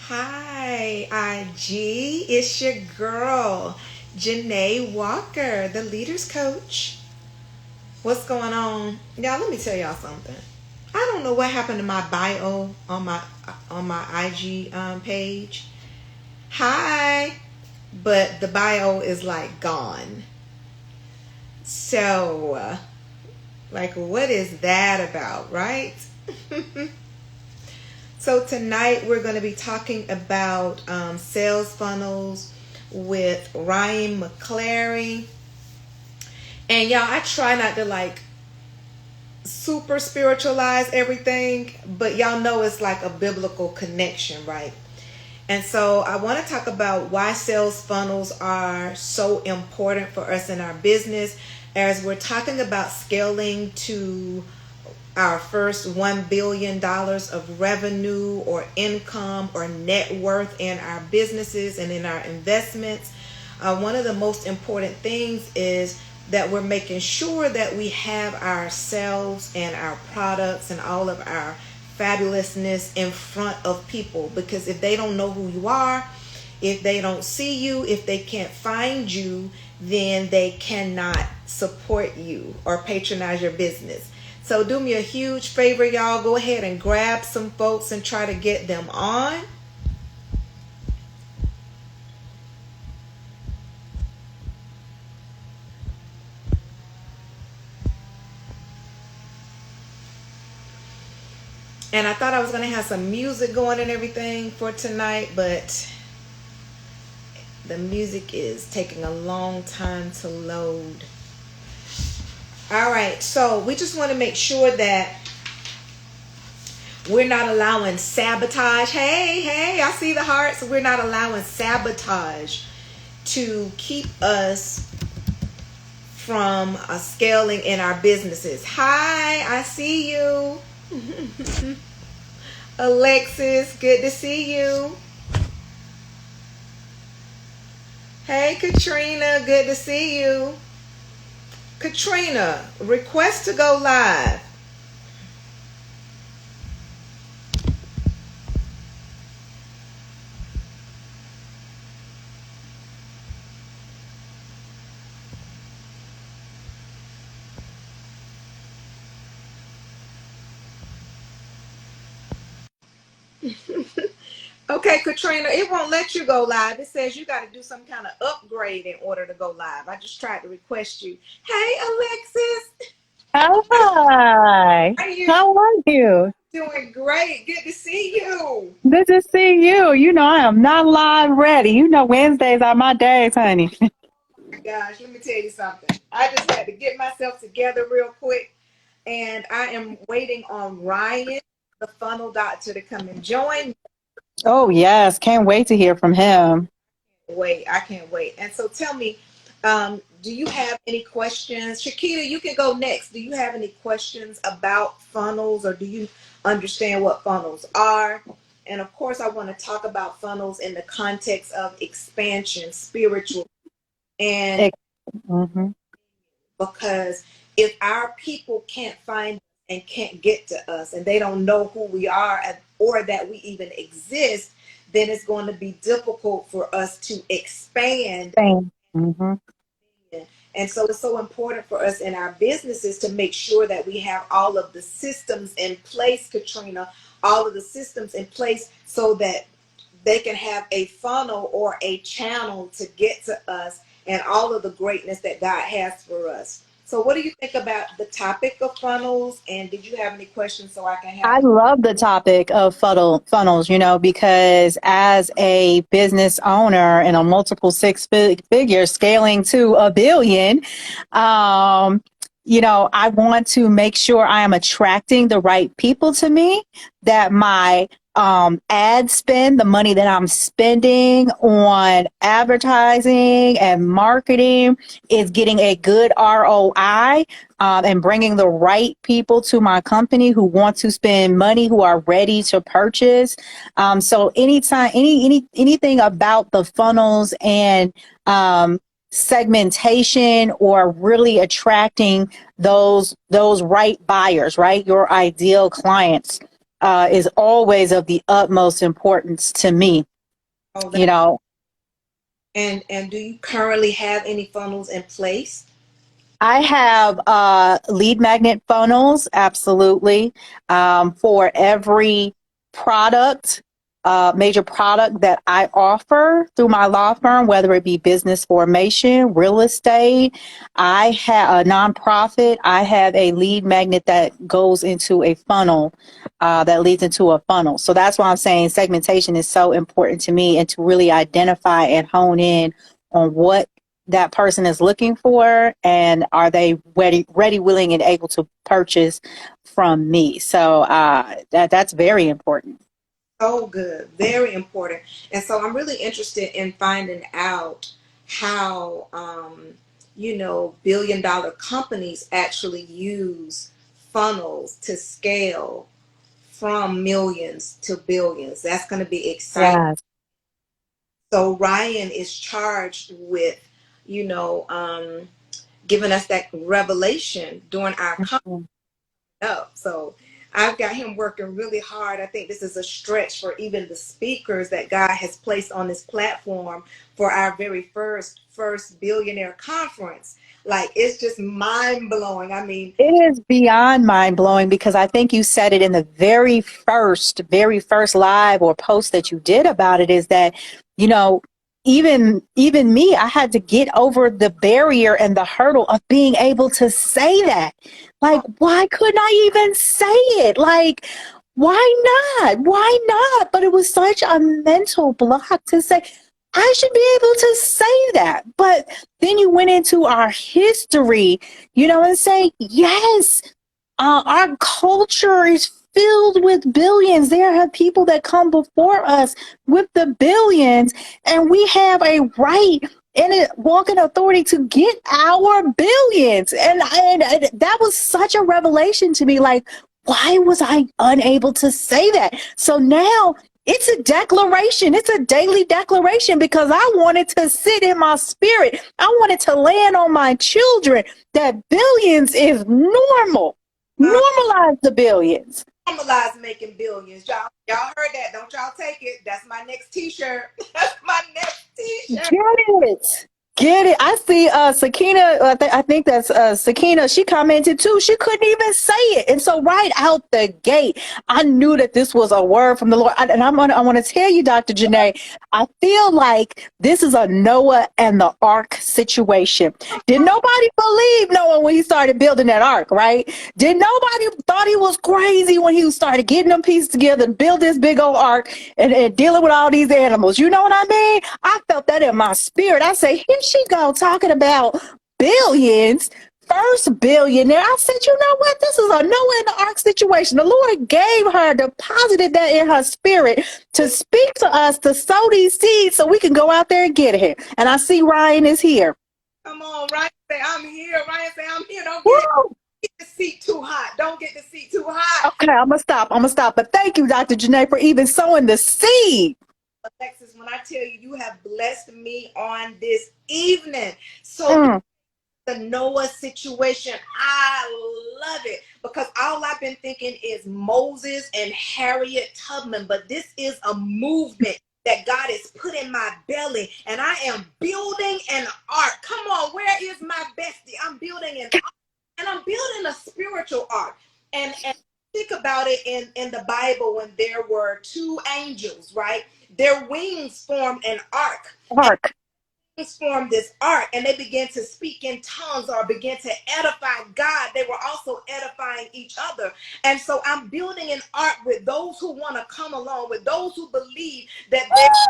Hi, IG. It's your girl, Jene Walker, the Leaders Coach. What's going on? Y'all, let me tell y'all something. I don't know what happened to my bio on my IG page. Hi, but the bio is like gone. So, like, what is that about, right? So tonight we're going to be talking about sales funnels with Ryan McClary. And y'all, I try not to like super spiritualize everything, but y'all know it's like a biblical connection, right? And so I want to talk about why sales funnels are so important for us in our business as we're talking about scaling to our first $1 billion of revenue or income or net worth in our businesses and in our investments. One of the most important things is that we're making sure that we have ourselves and our products and all of our fabulousness in front of people, because if they don't know who you are, if they don't see you, if they can't find you, then they cannot support you or patronize your business. So do me a huge favor, y'all. Go ahead and grab some folks and try to get them on. And I thought I was going to have some music going and everything for tonight, but the music is taking a long time to load. All right, so we just want to make sure that we're not allowing sabotage. Hey, I see the hearts. We're not allowing sabotage to keep us from scaling in our businesses. Hi, I see you. Alexis, good to see you. Hey, Katrina, good to see you. Katrina, request to go live. Okay, Katrina, it won't let you go live. It says you got to do some kind of upgrade in order to go live. I just tried to request you. Hey, Alexis. Hi, How are you? how are you? Doing great. Good to see you. Good to see you. I am not live ready. Wednesdays are my days, honey. Oh my gosh, let me tell you something. I just had to get myself together real quick, and I am waiting on Ryan, the funnel doctor, to come and join me. Oh, yes. Can't wait to hear from him. Wait, I can't wait. And so tell me, do you have any questions? Shakita, you can go next. Do you have any questions about funnels, or do you understand what funnels are? And of course, I want to talk about funnels in the context of expansion, spiritual, and Mm-hmm. because if our people can't find and can't get to us, and they don't know who we are or that we even exist, then it's going to be difficult for us to expand. Same. Mm-hmm. And so it's so important for us in our businesses to make sure that we have all of the systems in place, Katrina, all of the systems in place so that they can have a funnel or a channel to get to us and all of the greatness that God has for us. So what do you think about the topic of funnels? And did you have any questions so I can I help? love the topic of funnels, because as a business owner in a multiple figure scaling to a billion, um, I want to make sure I am attracting the right people to me, that my ad spend, the money that I'm spending on advertising and marketing, is getting a good ROI, and bringing the right people to my company who want to spend money, who are ready to purchase. So anytime, anything about the funnels and segmentation, or really attracting those right buyers, right? Your ideal clients. is always of the utmost importance to me. Oh, You know, and do you currently have any funnels in place? I have lead magnet funnels, absolutely, for every product, major product that I offer through my law firm, whether it be business formation, real estate. I have a nonprofit. I have a lead magnet that goes into a funnel, that leads into a funnel. So that's why I'm saying segmentation is so important to me, and to really identify and hone in on what that person is looking for, and are they ready, willing, and able to purchase from me. So that's very important. Oh, good. Very important. And so I'm really interested in finding out how, billion dollar companies actually use funnels to scale from millions to billions. That's going to be exciting. Yes. So Ryan is charged with, you know, giving us that revelation during our up. So I've got him working really hard. I think this is a stretch for even the speakers that God has placed on this platform for our very first billionaire conference. Like, it's just mind blowing. I mean, It is beyond mind blowing, because I think you said it in the very first live or post that you did about it, is that, you know, even me, I had to get over the barrier and the hurdle of being able to say that. Like, why couldn't I even say it? Like, why not? Why not? But it was such a mental block to say, I should be able to say that. But then you went into our history, and say, yes, our culture is filled with billions. There have people that come before us with the billions, and we have a right and a walking authority to get our billions. And that was such a revelation to me. Like, why was I unable to say that? So now it's a declaration. It's a daily declaration, because I wanted to sit in my spirit. I wanted to land on my children that billions is normal. uh, Normalize the billions. normalize making billions. Y'all heard that. Don't y'all take it. That's my next t-shirt. That's my next t-shirt. Get it. Get it. I see Sakina, I think that's Sakina. She commented too. She couldn't even say it. And so right out the gate, I knew that this was a word from the Lord. I want to tell you, Dr. Jene, I feel like this is a Noah and the ark situation. Did nobody believe Noah when he started building that ark, right? Did nobody thought he was crazy when he started getting them pieces together and build this big old ark, and dealing with all these animals? You know what I mean? I felt that in my spirit. I say, here she go talking about billions. First billionaire. I said, you know what? This is a Noah in the ark situation. The Lord gave her, deposited that in her spirit to speak to us, to sow these seeds so we can go out there and get it. And I see Ryan is here. Come on, Ryan say I'm here. Ryan say I'm here. Don't Woo! get the seat too hot. Don't get the seat too hot. Okay, I'm gonna stop. But thank you, Dr. Jene, for even sowing the seed. Alexis, when I tell you, you have blessed me on this evening. So Mm. the Noah situation, I love it, because all I've been thinking is Moses and Harriet Tubman, but this is a movement that God has put in my belly, and I am building an ark. Come on, where is my bestie? I'm building an ark, and I'm building a spiritual ark. And think about it, in the Bible, when there were two angels, right? Their wings formed an ark. Mark. Formed this ark, and they began to speak in tongues or begin to edify God. They were also edifying each other. And so I'm building an ark with those who want to come along, with those who believe that there's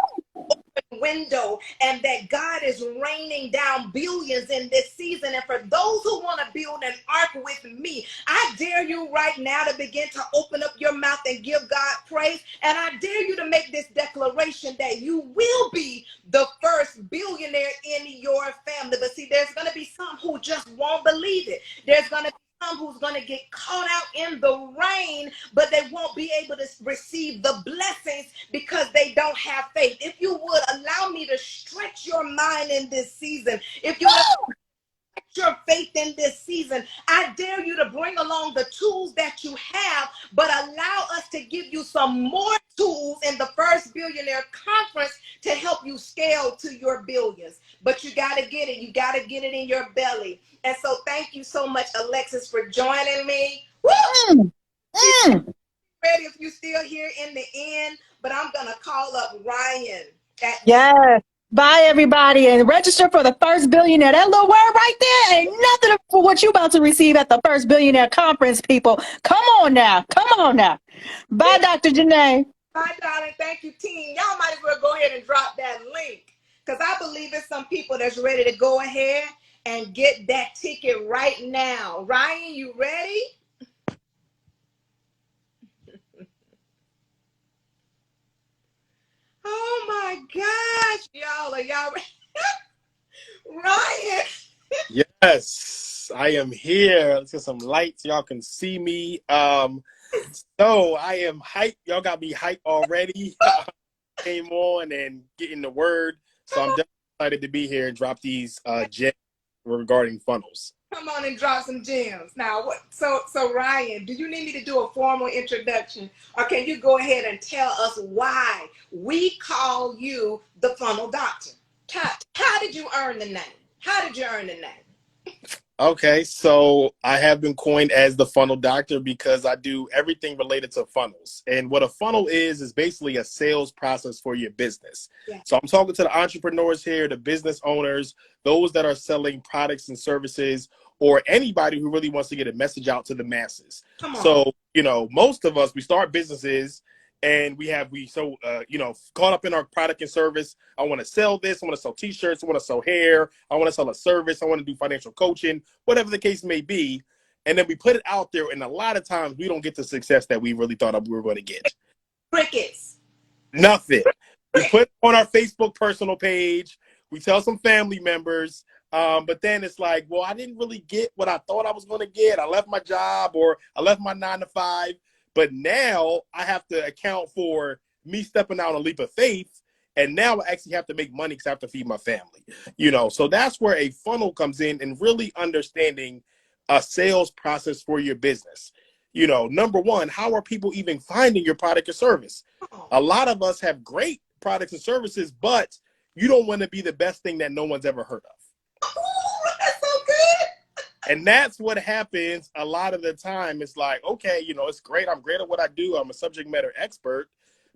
a window and that God is raining down billions in this season. And for those who want to build an ark with me, I dare you right now to begin to open up your mouth and give God praise. And I dare you to make this declaration that you will be the first billionaire in your family. But see, there's going to be some who just won't believe it. There's going to be some who's going to get caught out in the rain, but they won't be able to receive the blessings because they don't have faith. If you would allow me to stretch your mind in this season, if you would your faith in this season. I dare you to bring along the tools that you have, but allow us to give you some more tools in the first Billionaire Conference to help you scale to your billions. But you got to get it. You got to get it in your belly. And so thank you so much, Alexis, for joining me. Woo! Mm, mm. Ready if you're still here in the end, but I'm going to call up Ryan at this. Yes. Bye, everybody, and register for the first billionaire. That little word right there ain't nothing for what you about to receive at the first billionaire conference, people. Come on now. Come on now. Bye, Dr. Jene. Bye, darling. Thank you, team. Y'all might as well go ahead and drop that link because I believe there's some people that's ready to go ahead and get that ticket right now. Ryan, you ready? Oh my gosh, y'all, are y'all ready? Ryan. Yes, I am here. Let's get some lights. Y'all can see me. So I am hyped. Y'all got me hyped already. Came on and getting the word. So I'm definitely excited to be here and drop these gems regarding funnels. Come on and drop some gems. Now, what? So Ryan, do you need me to do a formal introduction, or can you go ahead and tell us why we call you the Funnel Doctor? How did you earn the name? How did you earn the name? Okay, so I have been coined as the funnel doctor because I do everything related to funnels. And what a funnel is basically a sales process for your business. Yeah. So I'm talking to the entrepreneurs here, the business owners, those that are selling products and services, or anybody who really wants to get a message out to the masses. Come on. So, most of us, we start businesses and caught up in our product and service. I want to sell this. I want to sell t-shirts. I want to sell hair. I want to sell a service. I want to do financial coaching, whatever the case may be. And then we put it out there. And a lot of times we don't get the success that we really thought we were going to get. Crickets. Nothing. We put it on our Facebook personal page. We tell some family members. But then it's like, well, I didn't really get what I thought I was going to get. I left my job or I left my 9-to-5. But now I have to account for me stepping out on a leap of faith. And now I actually have to make money because I have to feed my family. So that's where a funnel comes in and really understanding a sales process for your business. Number one, how are people even finding your product or service? A lot of us have great products and services, but you don't want to be the best thing that no one's ever heard of. Ooh, that's so good. And that's what happens a lot of the time. It's like, okay, it's great. I'm great at what I do. I'm a subject matter expert.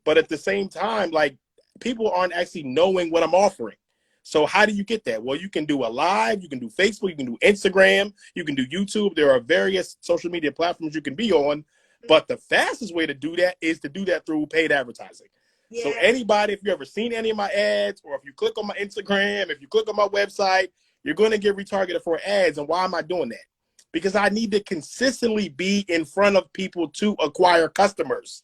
But at the same time, like, people aren't actually knowing what I'm offering. So how do you get that? Well, you can do a live, you can do Facebook, you can do Instagram, you can do YouTube. There are various social media platforms you can be on. But the fastest way to do that is to do that through paid advertising. Yeah. So anybody, if you ever seen any of my ads, or if you click on my Instagram, if you click on my website, you're going to get retargeted for ads. And why am I doing that? Because I need to consistently be in front of people to acquire customers.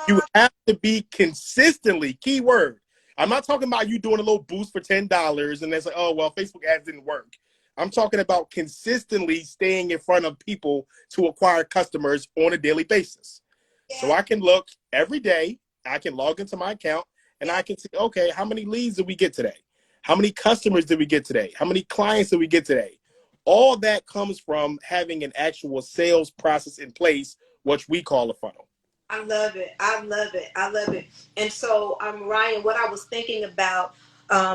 You have to be consistently, keyword. I'm not talking about you doing a little boost for $10 and then say, oh, well, Facebook ads didn't work. I'm talking about consistently staying in front of people to acquire customers on a daily basis. Yeah. So I can look every day. I can log into my account and I can see, okay, how many leads did we get today? How many customers did we get today? How many clients did we get today? All that comes from having an actual sales process in place, which we call a funnel. I love it. I love it. I love it. And so, Ryan, what I was thinking about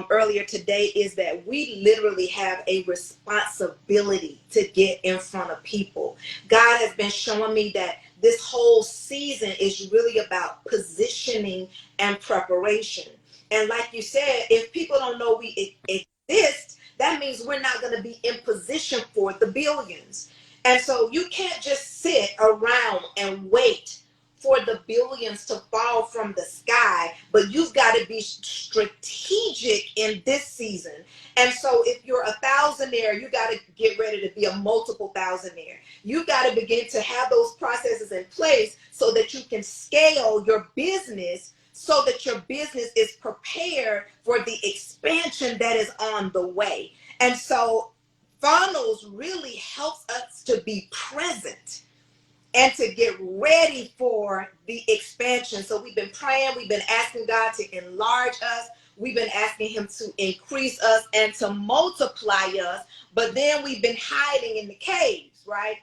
earlier today is that we literally have a responsibility to get in front of people. God has been showing me that this whole season is really about positioning and preparation. And like you said, if people don't know we exist, that means we're not going to be in position for the billions. And so you can't just sit around and wait for the billions to fall from the sky, but you've got to be strategic in this season. And so if you're a thousandaire, you got to get ready to be a multiple thousandaire. You got to begin to have those processes in place so that you can scale your business, so that your business is prepared for the expansion that is on the way. And so funnels really helps us to be present and to get ready for the expansion. So we've been praying, we've been asking God to enlarge us. We've been asking him to increase us and to multiply us, but then we've been hiding in the caves, right?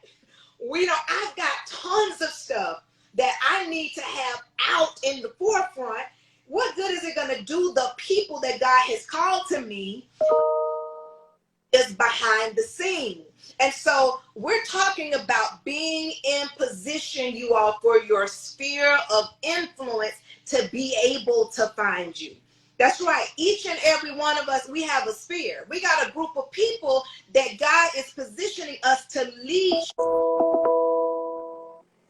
I've got tons of stuff that I need to have out in the forefront. What good is it going to do the people that God has called to me is behind the scene? And so we're talking about being in position, you all, for your sphere of influence to be able to find you. That's right. Each and every one of us, we have a sphere. We got a group of people that God is positioning us to lead.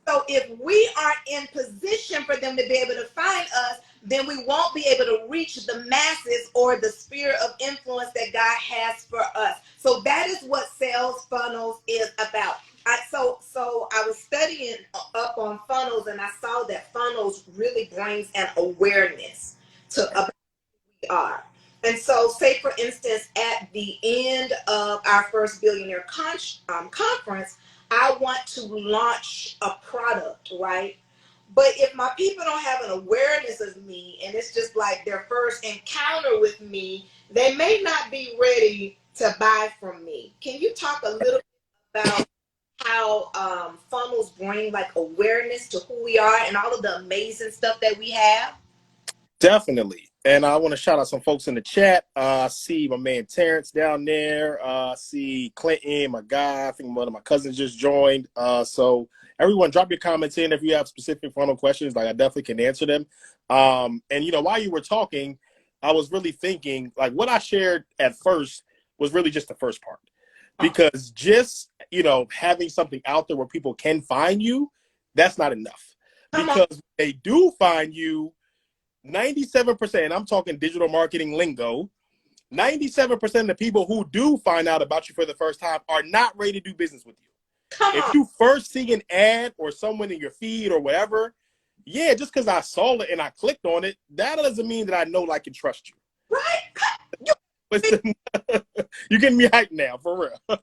So if we aren't in position for them to be able to find us, then we won't be able to reach the masses or the sphere of influence that God has for us. So that is what sales funnels is about. So I was studying up on funnels, and I saw that funnels really brings an awareness to about who we are. And so, say for instance, at the end of our first Billionaire conference, I want to launch a product, right? But if my people don't have an awareness of me, and it's just like their first encounter with me, they may not be ready to buy from me. Can you talk a little bit about how funnels bring like awareness to who we are and all of the amazing stuff that we have? Definitely. And I want to shout out some folks in the chat. I see my man Terrence down there. I see Clinton, my guy. I think one of my cousins just joined. So everyone, drop your comments in if you have specific funnel questions. Like, I definitely can answer them. And, while you were talking, I was really thinking, like, what I shared at first was really just the first part. Because just, having something out there where people can find you, that's not enough. Because when they do find you, 97%, I'm talking digital marketing lingo, 97% of the people who do find out about you for the first time are not ready to do business with you. If you first see an ad or someone in your feed or whatever, yeah, just because I saw it and I clicked on it, that doesn't mean that I know, like, and trust you. Right? Listen, you're getting me hyped now, for real.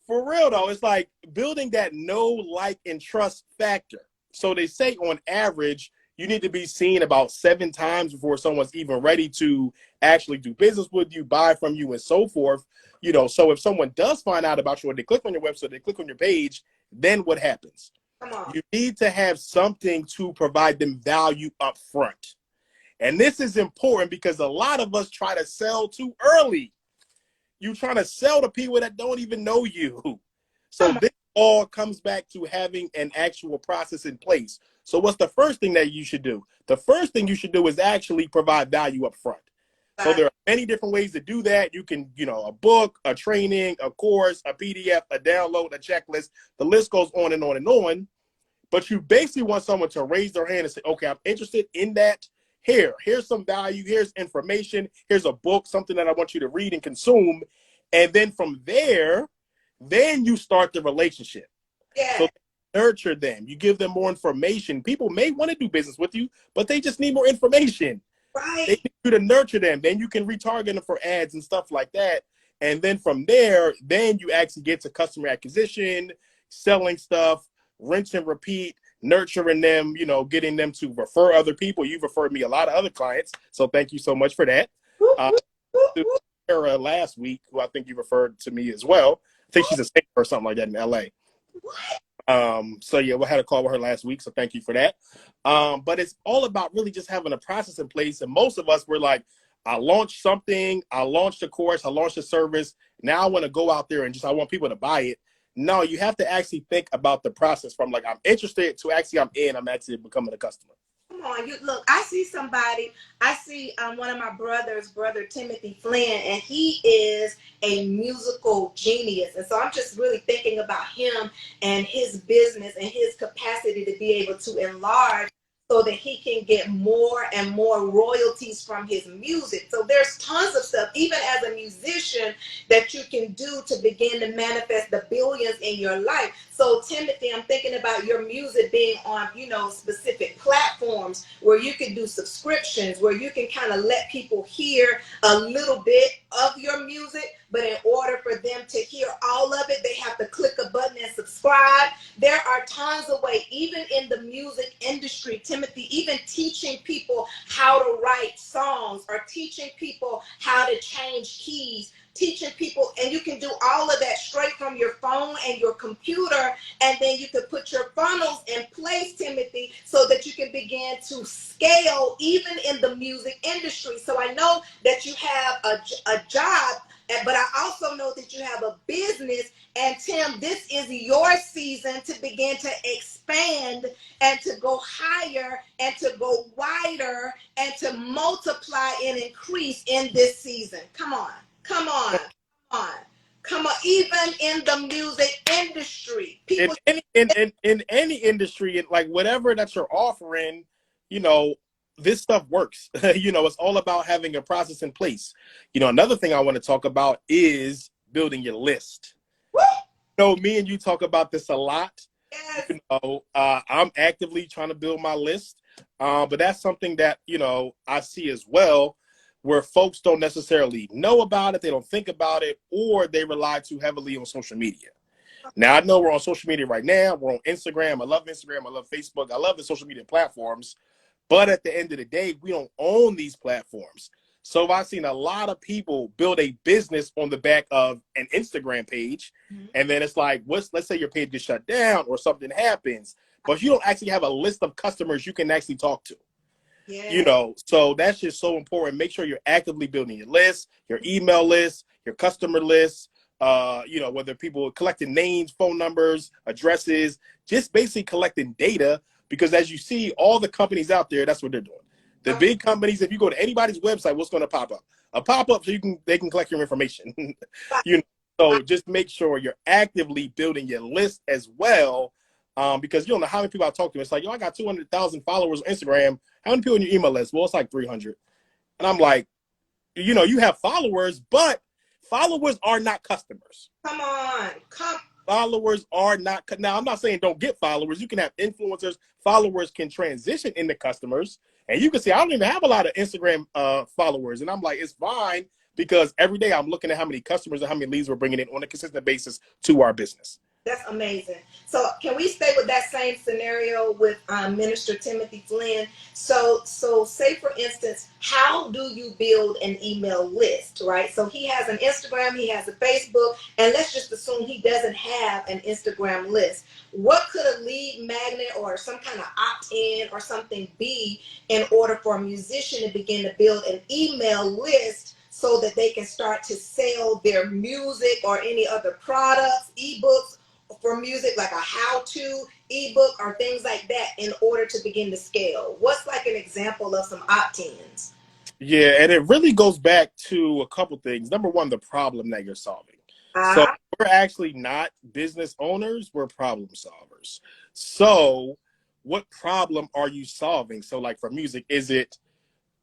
For real, though, it's like building that know, like, and trust factor. So they say on average, you need to be seen about 7 times before someone's even ready to actually do business with you, buy from you, and so forth. So if someone does find out about you or they click on your website, they click on your page, then what happens? You need to have something to provide them value up front. And this is important because a lot of us try to sell too early. You're trying to sell to people that don't even know you. So this all comes back to having an actual process in place. So what's the first thing that you should do? The first thing you should do is actually provide value up front. So there are many different ways to do that. You can, a book, a training, a course, a PDF, a download, a checklist. The list goes on and on and on. But you basically want someone to raise their hand and say, okay, I'm interested in that. Here's some value. Here's information. Here's a book, something that I want you to read and consume. And then from there, then you start the relationship. Yeah. So nurture them. You give them more information. People may want to do business with you, but they just need more information. Right. They need you to nurture them. Then you can retarget them for ads and stuff like that. And then from there, then you actually get to customer acquisition, selling stuff, rinse and repeat, nurturing them, getting them to refer other people. You've referred me a lot of other clients. So thank you so much for that. Sarah last week, who I think you referred to me as well. I think she's a singer or something like that in LA. So yeah, we had a call with her last week. So thank you for that. But it's all about really just having a process in place. And most of us were like, I launched something, I launched a course, I launched a service. Now I want to go out there and I want people to buy it. No, you have to actually think about the process from like, I'm interested to actually I'm actually becoming a customer. Come on, look, I see one of my brother Timothy Flynn, and he is a musical genius. And so I'm just really thinking about him and his business and his capacity to be able to enlarge so that he can get more and more royalties from his music. So there's tons of stuff, even as a musician, that you can do to begin to manifest the billions in your life. So Timothy, I'm thinking about your music being on, specific platforms platforms where you can do subscriptions, where you can kind of let people hear a little bit of your music, but in order for them to hear all of it, they have to click a button and subscribe. There are tons of ways, even in the music industry, Timothy, even teaching people how to write songs or teaching people how to change keys, teaching people, and you can do all of that straight from your phone and your computer, and then you can put your funnels in place, Timothy, so that you can begin to scale even in the music industry. So I know that you have a job, but I also know that you have a business. And Tim, this is your season to begin to expand and to go higher and to go wider and to multiply and increase in this season. Come on. Come on, come on, come on. Even in the music industry, people in any industry, like whatever that you're offering, you know, this stuff works. You know, it's all about having a process in place. You know, another thing I want to talk about is building your list. Woo! You know, me and you talk about this a lot. Yes. You know, I'm actively trying to build my list, but that's something that, you know, I see as well, where folks don't necessarily know about it, they don't think about it, or they rely too heavily on social media. Now, I know we're on social media right now. We're on Instagram. I love Instagram. I love Facebook. I love the social media platforms. But at the end of the day, we don't own these platforms. So I've seen a lot of people build a business on the back of an Instagram page. Mm-hmm. And then it's like, let's say your page gets shut down or something happens, but you don't actually have a list of customers you can actually talk to. Yeah. You know, so that's just so important. Make sure you're actively building your list, your email list, your customer list, you know, whether people are collecting names, phone numbers, addresses, just basically collecting data, because as you see, all the companies out there, that's what they're doing. The big companies, if you go to anybody's website, what's going to pop up? A pop-up so they can collect your information. You know, so just make sure you're actively building your list as well. Because you don't know how many people I talk to. It's like, yo, I got 200,000 followers on Instagram. How many people on your email list? Well, it's like 300. And I'm like, you know, you have followers, but followers are not customers. Come on. Followers are not. Now, I'm not saying don't get followers. You can have influencers. Followers can transition into customers. And you can see, I don't even have a lot of Instagram followers. And I'm like, it's fine, because every day I'm looking at how many customers and how many leads we're bringing in on a consistent basis to our business. That's amazing. So can we stay with that same scenario with Minister Timothy Flynn? So say, for instance, how do you build an email list, right? So he has an Instagram, he has a Facebook, and let's just assume he doesn't have an Instagram list. What could a lead magnet or some kind of opt-in or something be in order for a musician to begin to build an email list so that they can start to sell their music or any other products, ebooks, for music, like a how-to ebook or things like that, in order to begin to scale? What's like an example of some opt-ins? Yeah, and it really goes back to a couple things. Number one, the problem that you're solving. So we're actually not business owners, we're problem solvers. So what problem are you solving? So like for music, is it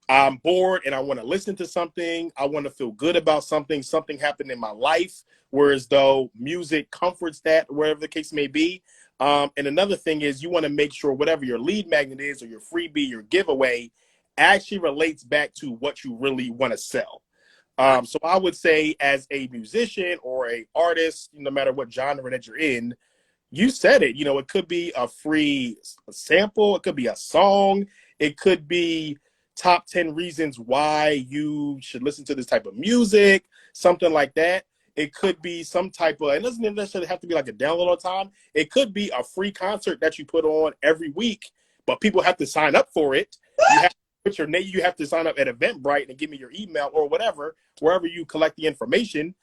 I'm bored and I want to listen to something, I want to feel good about something happened in my life, whereas though music comforts that, wherever the case may be. And another thing is, you want to make sure whatever your lead magnet is, or your freebie, your giveaway, actually relates back to what you really want to sell. So I would say, as a musician or a artist, no matter what genre that you're in, you said it, you know, it could be a free sample, it could be a song, it could be top 10 reasons why you should listen to this type of music, something like that. It could be some type of, it doesn't necessarily have to be like a download all time. It could be a free concert that you put on every week, but people have to sign up for it. You have to put your name, you have to sign up at Eventbrite and give me your email or whatever, wherever you collect the information.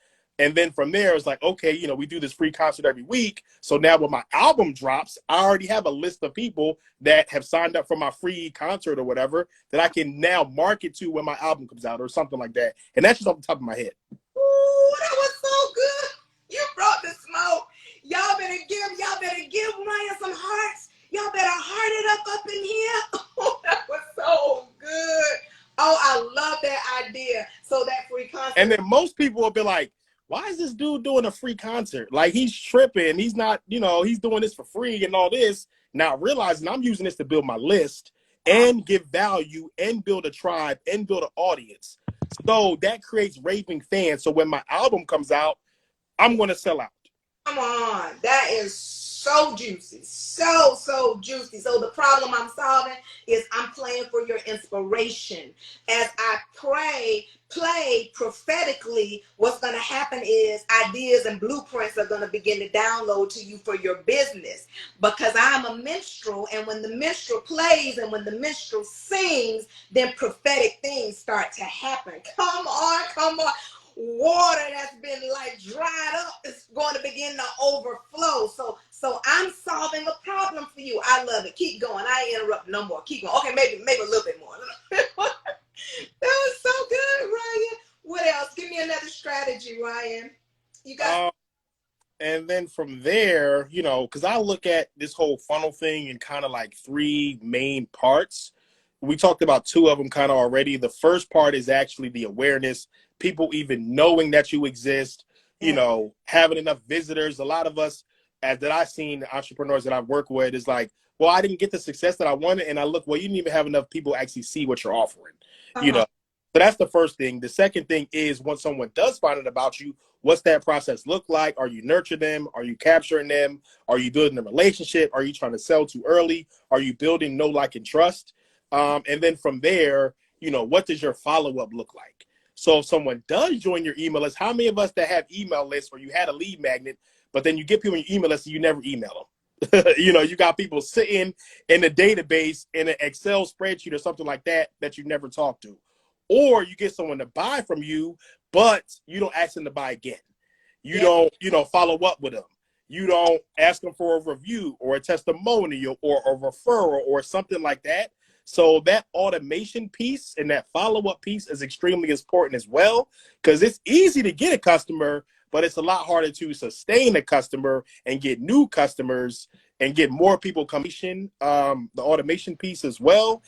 And then from there, it's like, okay, you know, we do this free concert every week. So now when my album drops, I already have a list of people that have signed up for my free concert or whatever that I can now market to when my album comes out or something like that. And that's just off the top of my head. Ooh, that was so good. You brought the smoke. Y'all better give Ryan some hearts. Y'all better heart it up in here. Oh, that was so good. Oh, I love that idea. So that free concert. And then most people will be like, why is this dude doing a free concert? Like, he's tripping. He's not, you know, he's doing this for free and all this. Now realizing I'm using this to build my list. and give value and build a tribe and build an audience. So that creates raving fans. So when my album comes out, I'm going to sell out. Come on. That is so juicy. So juicy. So the problem I'm solving is I'm playing for your inspiration. As I play prophetically, what's going to happen is ideas and blueprints are going to begin to download to you for your business, because I'm a minstrel, and when the minstrel plays and when the minstrel sings, then prophetic things start to happen. Come on. Water that's been like dried up is going to begin to overflow. So I'm solving a problem for you. I love it. Keep going. I ain't interrupt no more. Keep going. Okay, maybe a little bit more. That was so good, Ryan. What else? Give me another strategy, Ryan. You got and then from there, you know, because I look at this whole funnel thing in kind of like three main parts. We talked about two of them kind of already. The first part is actually the awareness, people even knowing that you exist, you know, having enough visitors. A lot of us, as that I've seen, entrepreneurs that I've worked with, is like, well, I didn't get the success that I wanted. And I look, well, you didn't even have enough people actually see what you're offering, you know. So that's the first thing. The second thing is, once someone does find out about you, what's that process look like? Are you nurturing them? Are you capturing them? Are you building a relationship? Are you trying to sell too early? Are you building know, like, and trust? And then from there, you know, what does your follow-up look like? So if someone does join your email list, how many of us that have email lists where you had a lead magnet, but then you get people in your email list and you never email them? You know, you got people sitting in a database in an Excel spreadsheet or something like that that you never talk to. Or you get someone to buy from you, but you don't ask them to buy again. You don't, you know, follow up with them. You don't ask them for a review or a testimonial or a referral or something like that. So that automation piece and that follow-up piece is extremely important as well, because it's easy to get a customer, but it's a lot harder to sustain a customer and get new customers and get more people coming. The automation piece as well.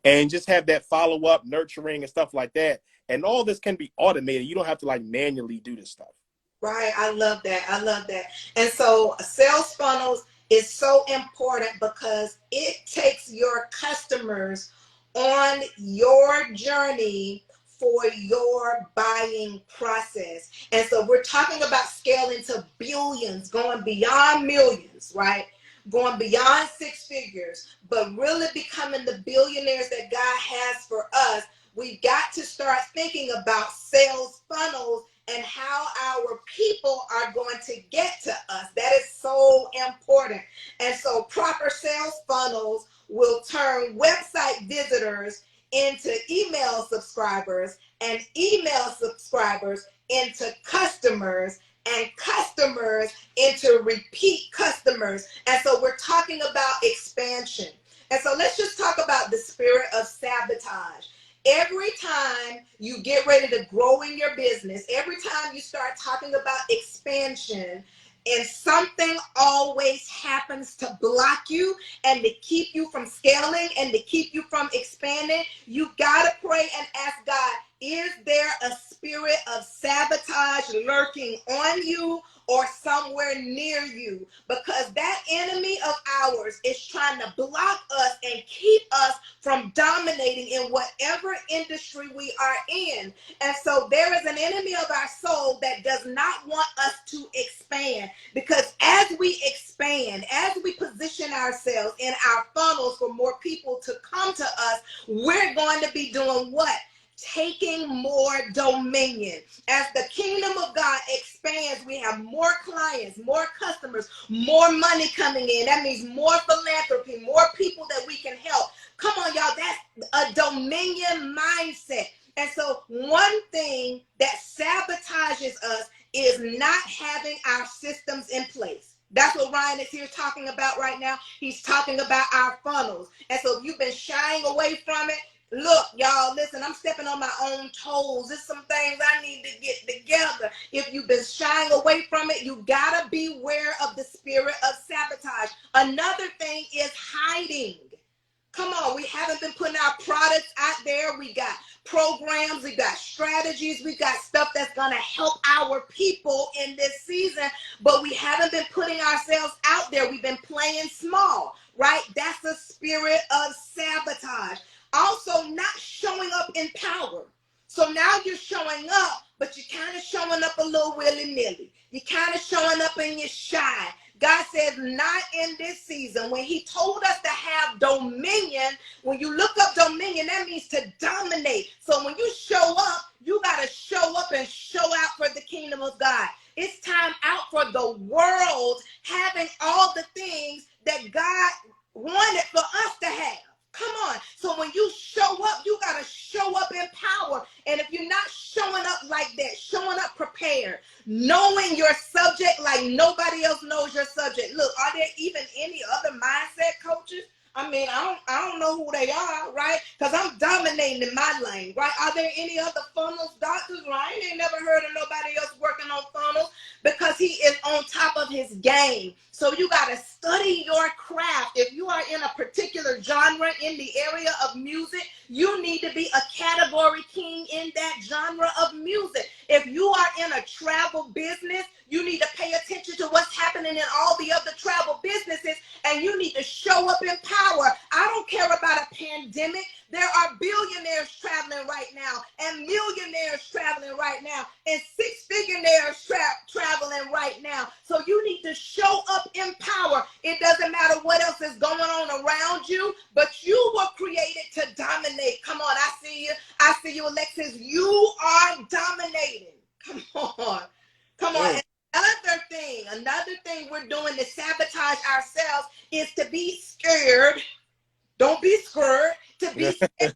And just have that follow-up, nurturing and stuff like that. And all this can be automated. You don't have to like manually do this stuff. Right. I love that. And so sales funnels is so important because it takes your customers on your journey for your buying process. And so we're talking about scaling to billions, going beyond millions, right? Going beyond six figures, but really becoming the billionaires that God has for us. We've got to start thinking about sales funnels and how our people are going to get to us. That is so important. And so proper sales funnels will turn website visitors into email subscribers, and email subscribers into customers, and customers into repeat customers. And so we're talking about expansion. And so let's just talk about the spirit of sabotage. Every time you get ready to grow in your business, every time you start talking about expansion, and something always happens to block you and to keep you from scaling and to keep you from expanding, you got to pray and ask God, is there a spirit of sabotage lurking on you or somewhere near you? Because that enemy of ours is trying to block us and keep us from dominating in whatever industry we are in. And so there is an enemy of our soul that does not want us to expand, because as we expand, as we position ourselves in our funnels for more people to come to us, we're going to be doing what? Taking more dominion. As the kingdom of God expands, we have more clients, more customers, more money coming in. That means more philanthropy, more people that we can help. Come on, y'all, that's a dominion mindset. And so one thing that sabotages us is not having our systems in place. That's what Ryan is here talking about right now. He's talking about our funnels. And so if you've been shying away from it, look, y'all, listen, I'm stepping on my own toes. There's some things I need to get together. If you've been shying away from it, you gotta beware of the spirit of sabotage. Another thing is hiding. Come on, we haven't been putting our products out there. We got programs, we got strategies, we got stuff that's gonna help our people in this season, but we haven't been putting ourselves out there. We've been playing small. right? That's a spirit of sabotage. Also, not showing up in power. So now you're showing up, but you're kind of showing up a little willy-nilly. You're kind of showing up and you're shy. God says, not in this season. When he told us to have dominion, when you look up dominion, that means to dominate. So when you show up, you got to show up and show out for the kingdom of God. It's time out for the world having all the things that God wanted for us to have. Come on. So when you show up, you got to show up in power. And if you're not showing up like that, showing up prepared, knowing your subject like nobody else knows your subject. Look, are there even any other mindset coaches? I mean, I don't know who they are, right? Because I'm dominating in my lane, right? Are there any other funnels doctors? Right? I ain't never heard of nobody else working on funnels because he is on top of his game. So you got to study your craft. If you are in a particular genre in the area of music, you need to be a category king in that genre of music. If you are in a travel business, you need to pay attention to what's happening in all the other travel businesses, and you need to show up in power. I don't care about a pandemic. There are billionaires traveling right now, and millionaires traveling right now, and six-figuraires traveling right now. So you need to show up in power. It doesn't matter what else is going on around you, but you were created to dominate. Come on, I see you. I see you, Alexis. You are dominating. Come on. Come on. Another thing we're doing to sabotage ourselves is to be scared. Don't be scared. To be scared.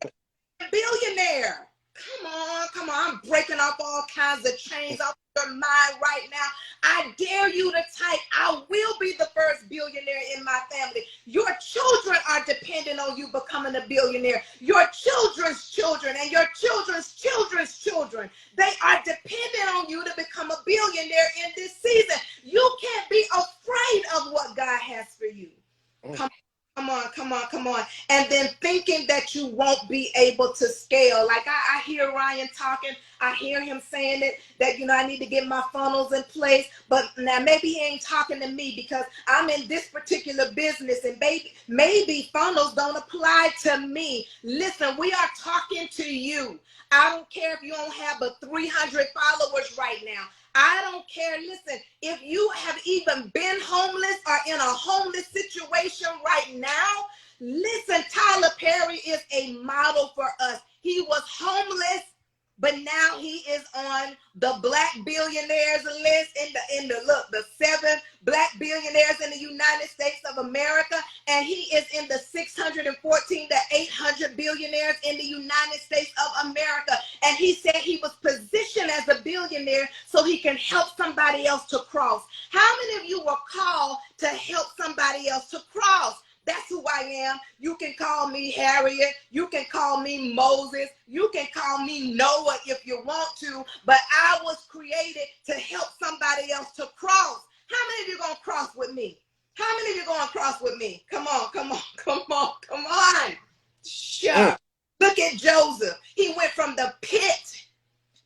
Billionaire. Come on. I'm breaking off all kinds of chains off your mind right now. I dare you to type, I will be the first billionaire in my family. Your children are dependent on you becoming a billionaire. Your children's children and your children's children's children, they are dependent on you to become a billionaire in this season. You can't be afraid of what God has for you. Come on. And then thinking that you won't be able to scale. Like I hear Ryan talking. I hear him saying it, that, I need to get my funnels in place. But now maybe he ain't talking to me because I'm in this particular business and maybe funnels don't apply to me. Listen, we are talking to you. I don't care if you don't have but 300 followers right now. I don't care. Listen, if you have even been homeless or in a homeless situation right now, listen, Tyler Perry is a model for us. He was homeless, but now he is on the Black billionaires list in the 7 Black billionaires in the United States of America, and he is in the 614 to 800 billionaires in the United States of America. And he said he was positioned as a billionaire so he can help somebody else to cross. How many of you were called to help somebody else to cross? That's who I am. You can call me Harriet. You can call me Moses. You can call me Noah if you want to. But I was created to help somebody else to cross. How many of you going to cross with me? How many of you going to cross with me? Come on. Sure. Look at Joseph. He went from the pit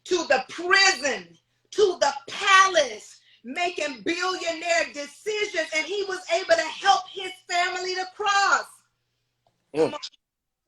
to the prison to the palace, making billionaire decisions, and he was able to help his family to cross. Come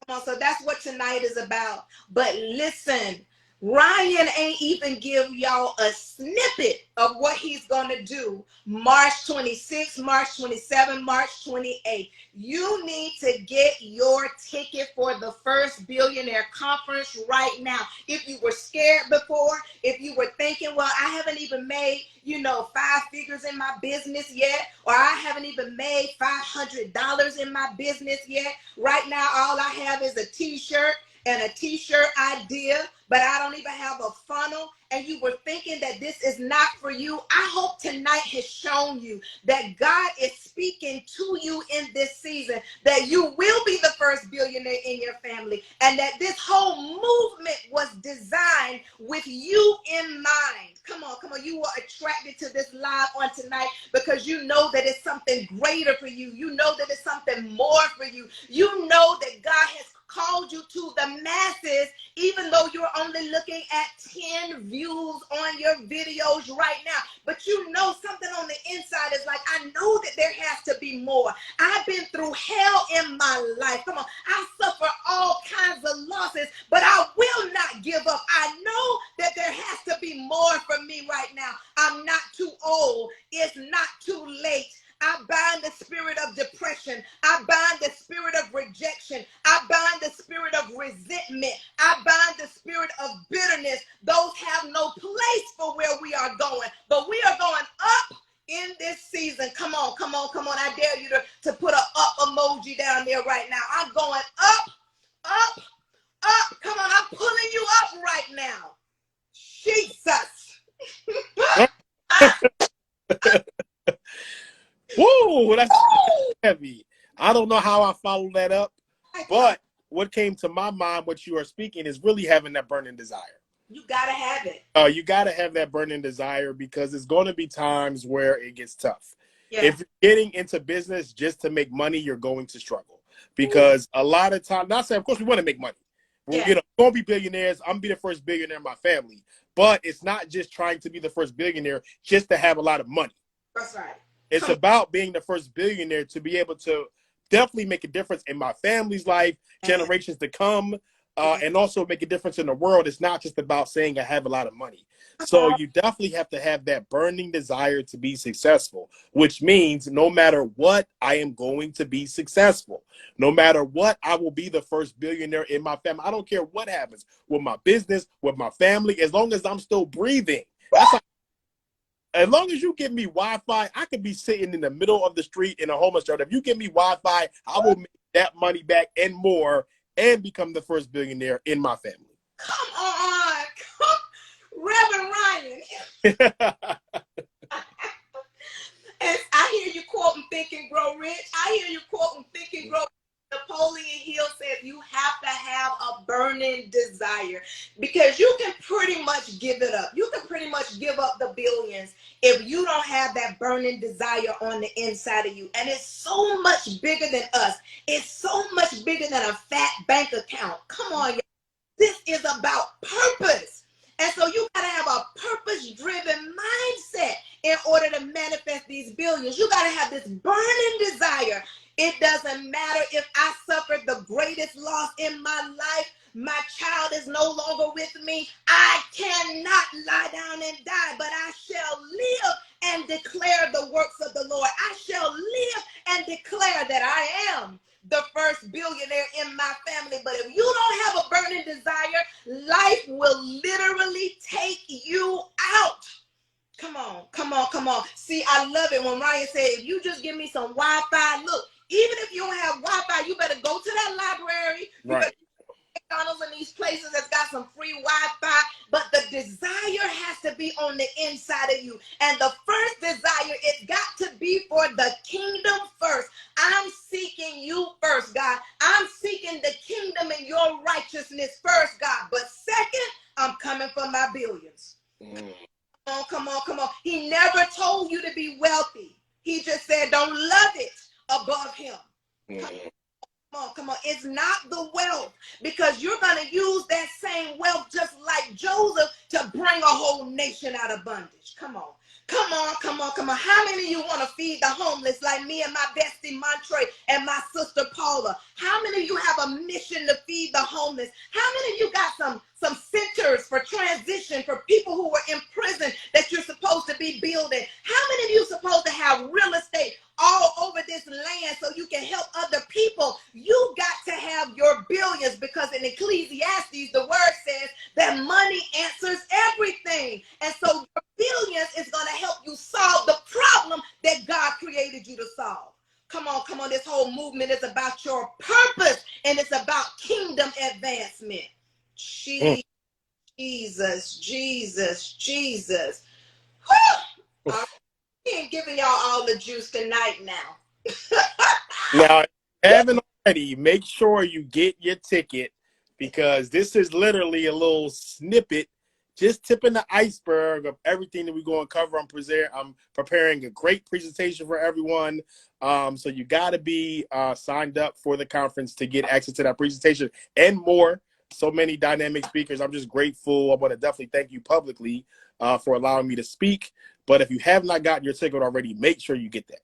on. So that's what tonight is about. But listen, Ryan ain't even give y'all a snippet of what he's going to do March 26, March 27, March 28. You need to get your ticket for the first Billionaire Conference right now. If you were scared before, if you were thinking, well, I haven't even made, 5 figures in my business yet, or I haven't even made $500 in my business yet. Right now, all I have is a t-shirt and a t-shirt idea, but I don't even have a funnel, and you were thinking that this is not for you. I hope tonight has shown you that God is speaking to you in this season, that you will be the first billionaire in your family, and that this whole movement was designed with you in mind. Come on. You were attracted to this live on tonight because you know that it's something greater for you. You know that it's something more for you. You know that God has called you to the masses, even though you're only looking at 10 views on your videos right now. But you know something on the inside is like, I know that there has to be more. I've been through hell in my life. Come on, I suffer all kinds of losses, but I will not give up. I know that there has to be more for me right now. I'm not too old. It's not too late. I bind the spirit of depression. I bind the spirit of rejection. I bind the spirit of resentment. I bind the spirit of bitterness. Those have no place for where we are going. But we are going up in this season. Come on, come on, come on. I dare you to put an up emoji down there right now. I'm going up, up, up. Come on, I'm pulling you up right now. Jesus. Whoa, that's heavy. I don't know how I follow that up, but what came to my mind, what you are speaking, is really having that burning desire. You gotta have it. You gotta have that burning desire, because there's going to be times where it gets tough. Yeah. If you're getting into business just to make money, you're going to struggle, because a lot of time, not saying, of course, we want to make money. Yeah. You know, we're gonna be billionaires. I'm gonna be the first billionaire in my family, but it's not just trying to be the first billionaire just to have a lot of money. That's right. It's about being the first billionaire to be able to definitely make a difference in my family's life, generations to come, and also make a difference in the world. It's not just about saying I have a lot of money. So you definitely have to have that burning desire to be successful, which means no matter what, I am going to be successful. No matter what, I will be the first billionaire in my family. I don't care what happens with my business, with my family, as long as I'm still breathing. As long as you give me Wi-Fi, I could be sitting in the middle of the street in a homeless shelter. If you give me Wi-Fi, I will make that money back and more and become the first billionaire in my family. Come on. Reverend Ryan. And I hear you quoting Think and Grow Rich. I hear you quoting Think and Grow Rich. Napoleon Hill says you have to have a burning desire, because you can pretty much give it up. You can pretty much give up the billions if you don't have that burning desire on the inside of you. And it's so much bigger than us. It's so much bigger than a fat bank account. Come on, y'all. This is about purpose. And so you got to have a purpose-driven mindset in order to manifest these billions. You got to have this burning desire. It doesn't matter if I suffered the greatest loss in my life. My child is no longer with me. I cannot lie down and die, but I shall live and declare the works of the Lord. I shall live and declare that I am the first billionaire in my family. But if you don't have a burning desire, life will literally take you out. Come on, come on, come on. See, I love it when Ryan said, if you just give me some Wi-Fi, look, even if you don't have Wi-Fi, you better go to that library. Right. McDonald's and these places that's got some free Wi-Fi, but the desire has to be on the inside of you. And the first desire, it's got to be for the kingdom first. I'm seeking you first, God. I'm seeking the kingdom and your righteousness first, God. But second, I'm coming for my billions. Come on, come on, come on. He never told you to be wealthy. He just said, don't love it above him. Come on, come on. It's not the wealth, because you're going to use that same wealth just like Joseph to bring a whole nation out of bondage. Come on. Come on, come on, come on. How many of you want to feed the homeless like me and my bestie Montre and my sister Paula? How many of you have a mission to feed the homeless? How many of you got some centers for transition for people who were in prison that you're supposed to be building? How many of you supposed to have real estate all over this land so you can help other people? You got to have your billions, because in Ecclesiastes, the word says that money answers everything. And so your billions is going to help you solve the problem that God created you to solve. Come on, come on. This whole movement is about your purpose, and it's about kingdom advancement. Jesus, Jesus, Jesus. Whew. We ain't giving y'all all the juice tonight now. Now, if you haven't already, make sure you get your ticket, because this is literally a little snippet just tipping the iceberg of everything that we're going to cover. I'm preparing a great presentation for everyone. So you got to be signed up for the conference to get access to that presentation and more. So many dynamic speakers. I'm just grateful. I want to definitely thank you publicly for allowing me to speak. But if you have not gotten your ticket already, make sure you get that.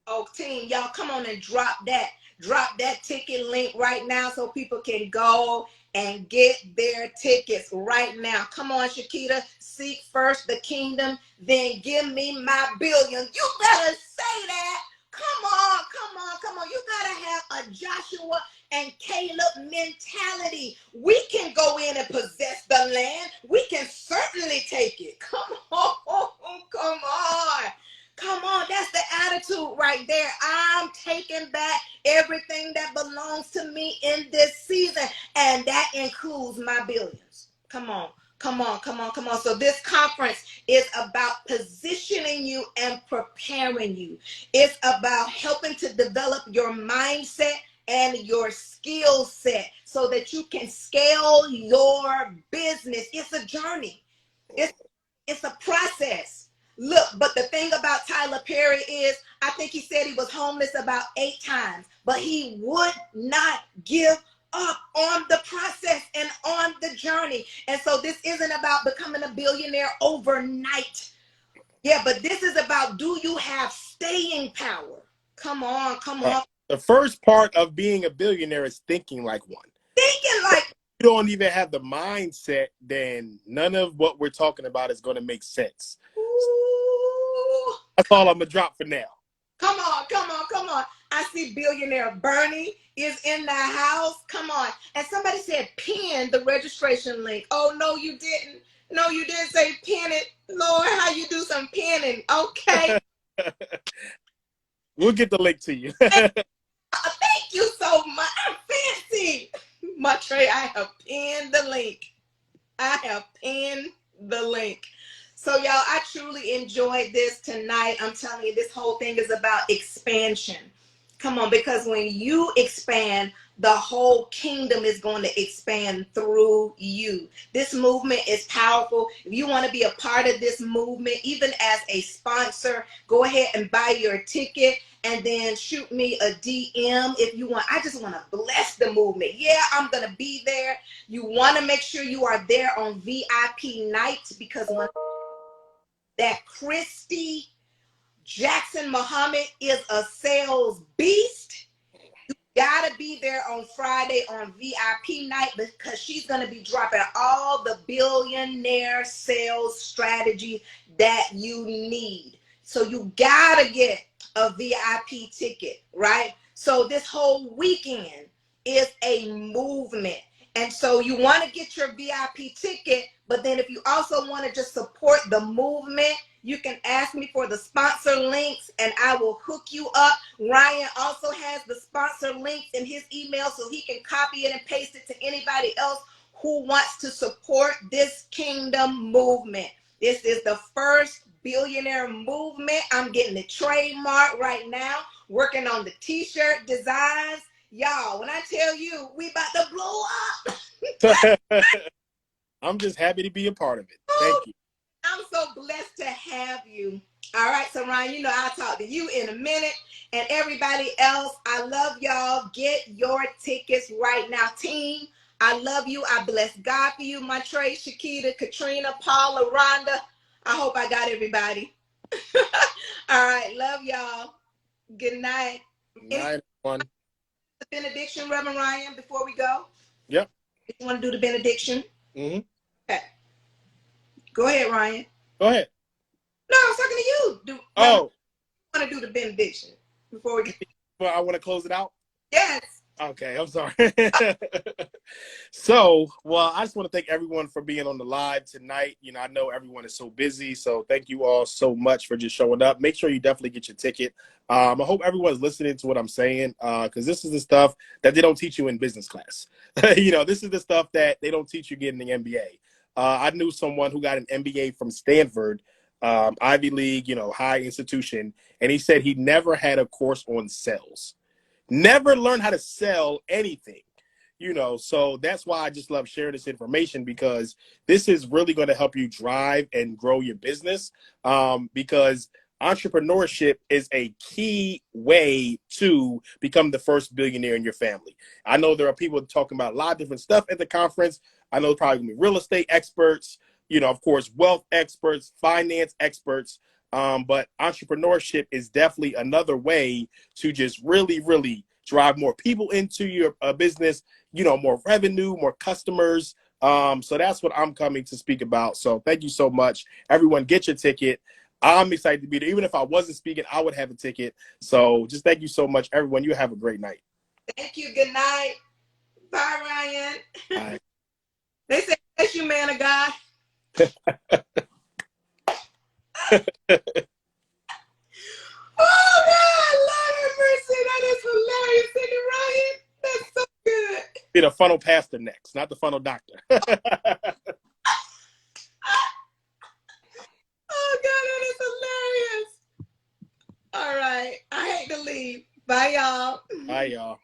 Oh, team, y'all come on and drop that ticket link right now so people can go and get their tickets right now. Come on, Shakita, seek first the kingdom, then give me my billion. You better say that. Come on, come on, come on. You gotta have a Joshua and Caleb mentality. We can go in and possess the land. We can certainly take it. Come on, come on. Come on, that's the attitude right there. I'm taking back everything that belongs to me in this season, and that includes my billions. Come on, come on, come on, come on. So this conference is about positioning you and preparing you. It's about helping to develop your mindset and your skill set so that you can scale your business. It's a journey. It's a process. Look, but the thing about Tyler Perry is, I think he said he was homeless about 8 times, but he would not give up on the process and on the journey. And so this isn't about becoming a billionaire overnight. Yeah, but this is about, do you have staying power? Come on, come on. The first part of being a billionaire is thinking like one. Thinking like you don't even have the mindset, then none of what we're talking about is going to make sense. Ooh. That's all I'm going to drop for now. Come on, come on, come on. I see billionaire Bernie is in the house. Come on. And somebody said pin the registration link. Oh, no, you didn't. No, you didn't say pin it. Lord, how you do some pinning. Okay. We'll get the link to you. Thank you so much. I'm fancy. Matre, I have pinned the link. I have pinned the link. So y'all, I truly enjoyed this tonight. I'm telling you, this whole thing is about expansion. Come on, because when you expand, the whole kingdom is going to expand through you. This movement is powerful. If you want to be a part of this movement, even as a sponsor, go ahead and buy your ticket and then shoot me a DM if you want. I just want to bless the movement. Yeah, I'm going to be there. You want to make sure you are there on VIP night, because when that Christy Jackson Muhammad is a sales beast, you gotta be there on Friday on VIP night, because she's gonna be dropping all the billionaire sales strategy that you need. So you gotta get a VIP ticket, right? So this whole weekend is a movement. And so you want to get your VIP ticket, but then if you also want to just support the movement, you can ask me for the sponsor links and I will hook you up. Ryan also has the sponsor links in his email, so he can copy it and paste it to anybody else who wants to support this kingdom movement. This is the first billionaire movement. I'm getting the trademark right now, working on the t-shirt designs. Y'all, when I tell you we about to blow up. I'm just happy to be a part of it. Thank you. I'm so blessed to have you. All right, so Ryan, you know I'll talk to you in a minute. And everybody else, I love y'all. Get your tickets right now. Team, I love you. I bless God for you. Matre, Shakita, Katrina, Paula, Rhonda. I hope I got everybody. All right, love y'all. Good night. Good night, everyone. The benediction, Reverend Ryan, before we go? Yep. You want to do the benediction? Mm-hmm. Okay. Go ahead, Ryan. Go ahead. No, I was talking to you. I want to do the benediction before we get. Well, I want to close it out? Yes. Okay, I'm sorry. So, well, I just want to thank everyone for being on the live tonight. You know, I know everyone is so busy, so thank you all so much for just showing up. Make sure you definitely get your ticket. I hope everyone's listening to what I'm saying, because this is the stuff that they don't teach you in business class. You know, this is the stuff that they don't teach you getting the MBA. I knew someone who got an MBA from Stanford, Ivy League, you know, high institution, and he said he never had a course on sales. Never learned how to sell anything. You know, so that's why I just love sharing this information, because this is really going to help you drive and grow your business, because entrepreneurship is a key way to become the first billionaire in your family. I know there are people talking about a lot of different stuff at the conference. I know probably going to be real estate experts, you know, of course, wealth experts, finance experts. But entrepreneurship is definitely another way to just really, really drive more people into your business, you know, more revenue, more customers. So that's what I'm coming to speak about. So thank you so much. Everyone, get your ticket. I'm excited to be there. Even if I wasn't speaking, I would have a ticket. So just thank you so much, everyone. You have a great night. Thank you. Good night. Bye, Ryan. Bye. They say, bless you, man of God. Oh, God, Lord have mercy. That is hilarious, isn't it, Ryan? That's so good. Be the funnel pastor next, not the funnel doctor. Oh, God, that is hilarious. All right. I hate to leave. Bye, y'all. Bye, y'all.